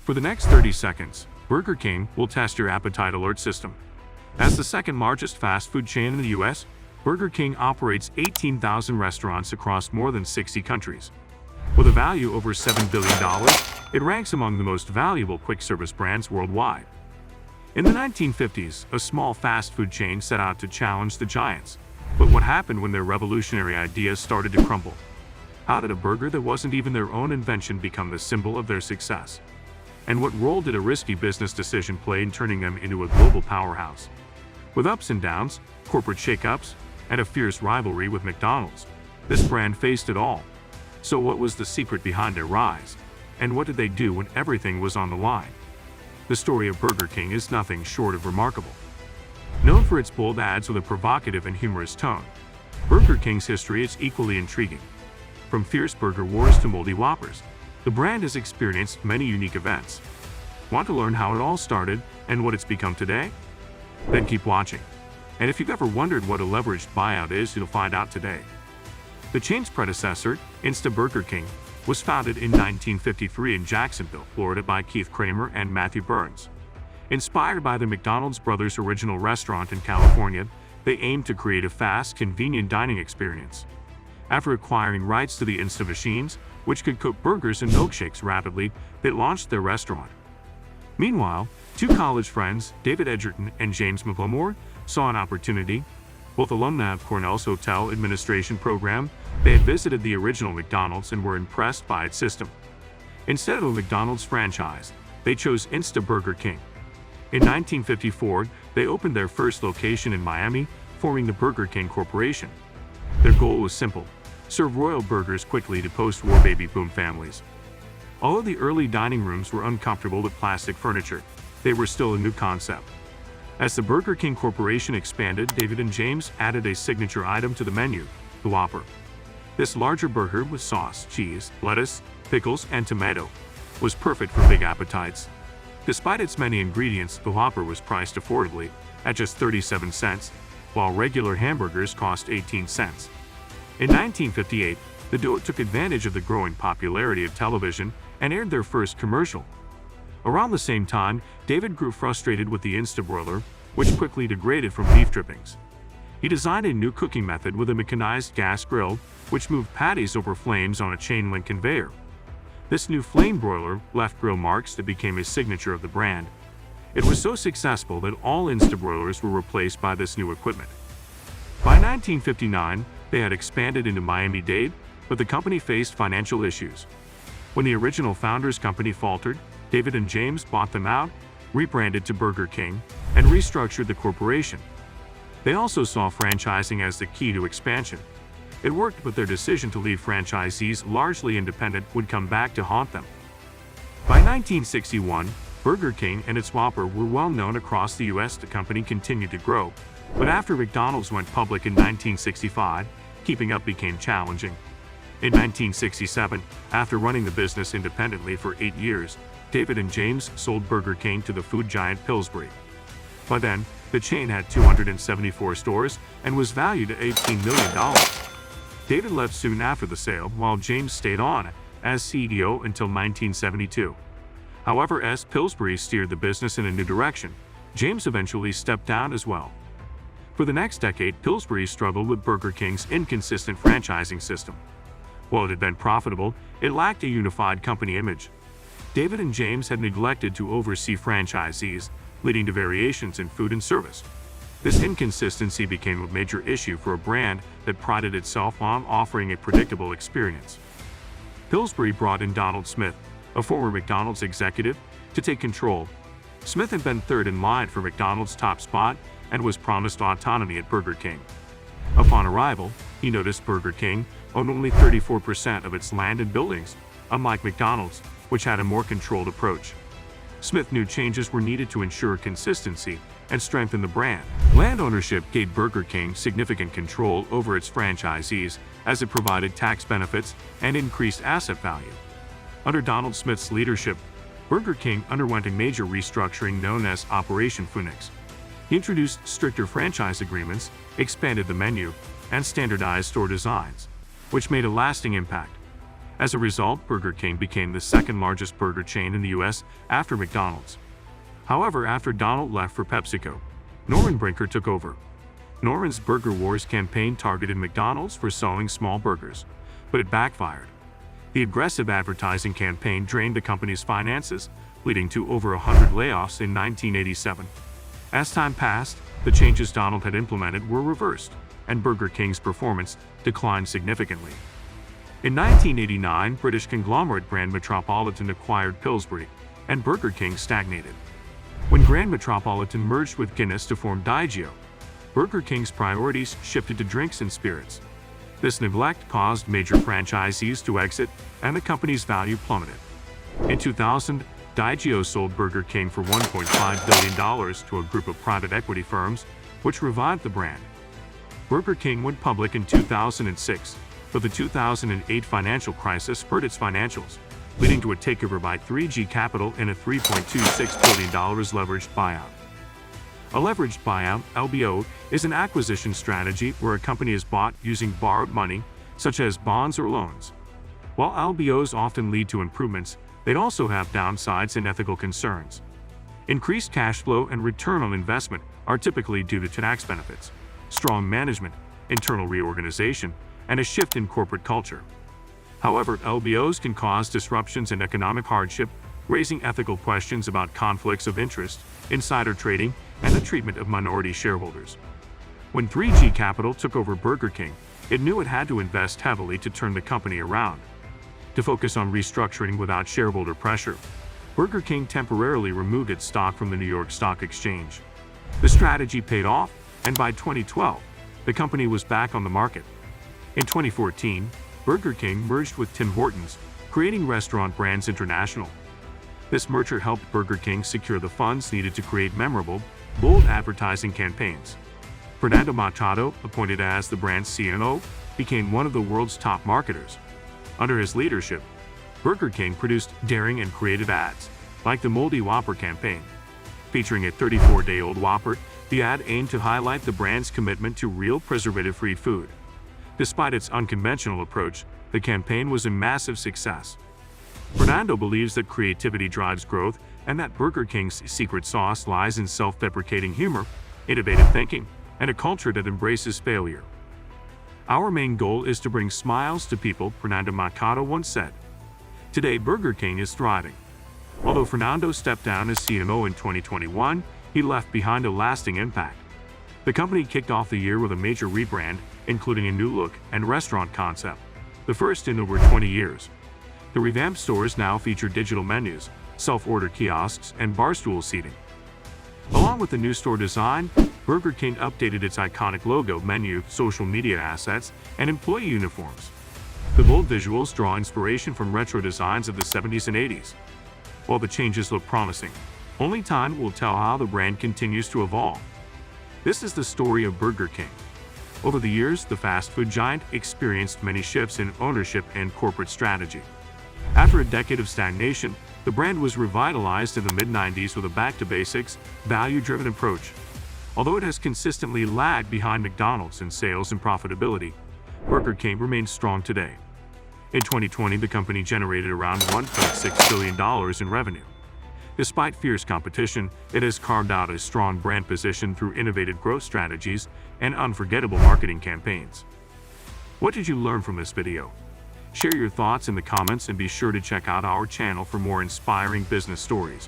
For the next 30 seconds, Burger King will test your appetite alert system. As the second largest fast food chain in the US, Burger King operates 18,000 restaurants across more than 60 countries. With a value over $7 billion, it ranks among the most valuable quick-service brands worldwide. In the 1950s, a small fast food chain set out to challenge the giants. But what happened when their revolutionary ideas started to crumble? How did a burger that wasn't even their own invention become the symbol of their success? And what role did a risky business decision play in turning them into a global powerhouse? With ups and downs, corporate shakeups, and a fierce rivalry with McDonald's, this brand faced it all. So what was the secret behind their rise? And what did they do when everything was on the line? The story of Burger King is nothing short of remarkable. Known for its bold ads with a provocative and humorous tone, Burger King's history is equally intriguing. From fierce burger wars to moldy Whoppers, the brand has experienced many unique events. Want to learn how it all started and what it's become today? Then keep watching. And if you've ever wondered what a leveraged buyout is, you'll find out today. The chain's predecessor, Burger King, was founded in 1953 in Jacksonville, Florida by Keith Kramer and Matthew Burns. Inspired by the McDonald's brothers' original restaurant in California, they aimed to create a fast, convenient dining experience. After acquiring rights to the Insta machines, which could cook burgers and milkshakes rapidly, they launched their restaurant. Meanwhile, two college friends, David Edgerton and James McLemore, saw an opportunity. Both alumni of Cornell's hotel administration program, they had visited the original McDonald's and were impressed by its system. Instead of a McDonald's franchise, they chose Burger King. In 1954, they opened their first location in Miami, forming the Burger King Corporation. Their goal was simple: serve royal burgers quickly to post-war baby boom families. Although the early dining rooms were uncomfortable with plastic furniture, they were still a new concept. As the Burger King Corporation expanded, David and James added a signature item to the menu, the Whopper. This larger burger with sauce, cheese, lettuce, pickles, and tomato was perfect for big appetites. Despite its many ingredients, the Whopper was priced affordably at just 37 cents, while regular hamburgers cost 18 cents. In 1958, the duo took advantage of the growing popularity of television and aired their first commercial. Around the same time, David grew frustrated with the Instabroiler, which quickly degraded from beef drippings. He designed a new cooking method with a mechanized gas grill, which moved patties over flames on a chain-link conveyor. This new flame broiler left grill marks that became a signature of the brand. It was so successful that all Instabroilers were replaced by this new equipment. By 1959, they had expanded into Miami-Dade, but the company faced financial issues. When the original founders' company faltered, David and James bought them out, rebranded to Burger King, and restructured the corporation. They also saw franchising as the key to expansion. It worked, but their decision to leave franchisees largely independent would come back to haunt them. By 1961, Burger King and its Whopper were well known across the US. The company continued to grow, but after McDonald's went public in 1965, keeping up became challenging. In 1967, after running the business independently for 8 years, David and James sold Burger King to the food giant Pillsbury. By then, the chain had 274 stores and was valued at $18 million. David left soon after the sale, while James stayed on as CEO until 1972. However, as Pillsbury steered the business in a new direction, James eventually stepped down as well. For the next decade, Pillsbury struggled with Burger King's inconsistent franchising system. While it had been profitable, it lacked a unified company image. David and James had neglected to oversee franchisees, leading to variations in food and service. This inconsistency became a major issue for a brand that prided itself on offering a predictable experience. Pillsbury brought in Donald Smith, a former McDonald's executive, to take control. Smith had been third in line for McDonald's top spot and was promised autonomy at Burger King. Upon arrival, he noticed Burger King owned only 34% of its land and buildings, unlike McDonald's, which had a more controlled approach. Smith knew changes were needed to ensure consistency and strengthen the brand. Land ownership gave Burger King significant control over its franchisees as it provided tax benefits and increased asset value. Under Donald Smith's leadership, Burger King underwent a major restructuring known as Operation Phoenix. He introduced stricter franchise agreements, expanded the menu, and standardized store designs, which made a lasting impact. As a result, Burger King became the second largest burger chain in the US after McDonald's. However, after Donald left for PepsiCo, Norman Brinker took over. Norman's Burger Wars campaign targeted McDonald's for selling small burgers, but it backfired. The aggressive advertising campaign drained the company's finances, leading to over 100 layoffs in 1987. As time passed, the changes Donald had implemented were reversed, and Burger King's performance declined significantly. In 1989, British conglomerate Grand Metropolitan acquired Pillsbury, and Burger King stagnated. When Grand Metropolitan merged with Guinness to form Diageo, Burger King's priorities shifted to drinks and spirits. This neglect caused major franchisees to exit, and the company's value plummeted. In 2000, Diageo sold Burger King for $1.5 billion to a group of private equity firms, which revived the brand. Burger King went public in 2006, but the 2008 financial crisis hurt its financials, leading to a takeover by 3G Capital in a $3.26 billion leveraged buyout. A leveraged buyout, LBO, is an acquisition strategy where a company is bought using borrowed money, such as bonds or loans. While LBOs often lead to improvements, they also have downsides and ethical concerns. Increased cash flow and return on investment are typically due to tax benefits, strong management, internal reorganization, and a shift in corporate culture. However, LBOs can cause disruptions and economic hardship, raising ethical questions about conflicts of interest, insider trading, and the treatment of minority shareholders. When 3G Capital took over Burger King, it knew it had to invest heavily to turn the company around. To focus on restructuring without shareholder pressure, Burger King temporarily removed its stock from the New York Stock Exchange. The strategy paid off, and by 2012, the company was back on the market. In 2014, Burger King merged with Tim Hortons, creating Restaurant Brands International. This merger helped Burger King secure the funds needed to create memorable, bold advertising campaigns. Fernando Machado, appointed as the brand's CMO, became one of the world's top marketers. Under his leadership, Burger King produced daring and creative ads, like the Moldy Whopper campaign. Featuring a 34-day-old Whopper, the ad aimed to highlight the brand's commitment to real preservative-free food. Despite its unconventional approach, the campaign was a massive success. Fernando believes that creativity drives growth and that Burger King's secret sauce lies in self-deprecating humor, innovative thinking, and a culture that embraces failure. Our main goal is to bring smiles to people, Fernando Machado once said. Today, Burger King is thriving. Although Fernando stepped down as CMO in 2021, he left behind a lasting impact. The company kicked off the year with a major rebrand, including a new look and restaurant concept, the first in over 20 years. The revamped stores now feature digital menus, self-order kiosks, and barstool seating. Along with the new store design, Burger King updated its iconic logo, menu, social media assets, and employee uniforms. The bold visuals draw inspiration from retro designs of the 70s and 80s. While the changes look promising, only time will tell how the brand continues to evolve. This is the story of Burger King. Over the years, the fast food giant experienced many shifts in ownership and corporate strategy. After a decade of stagnation, the brand was revitalized in the mid-90s with a back-to-basics, value-driven approach. Although it has consistently lagged behind McDonald's in sales and profitability, Burger King remains strong today. In 2020, the company generated around $1.6 billion in revenue. Despite fierce competition, it has carved out a strong brand position through innovative growth strategies and unforgettable marketing campaigns. What did you learn from this video? Share your thoughts in the comments and be sure to check out our channel for more inspiring business stories.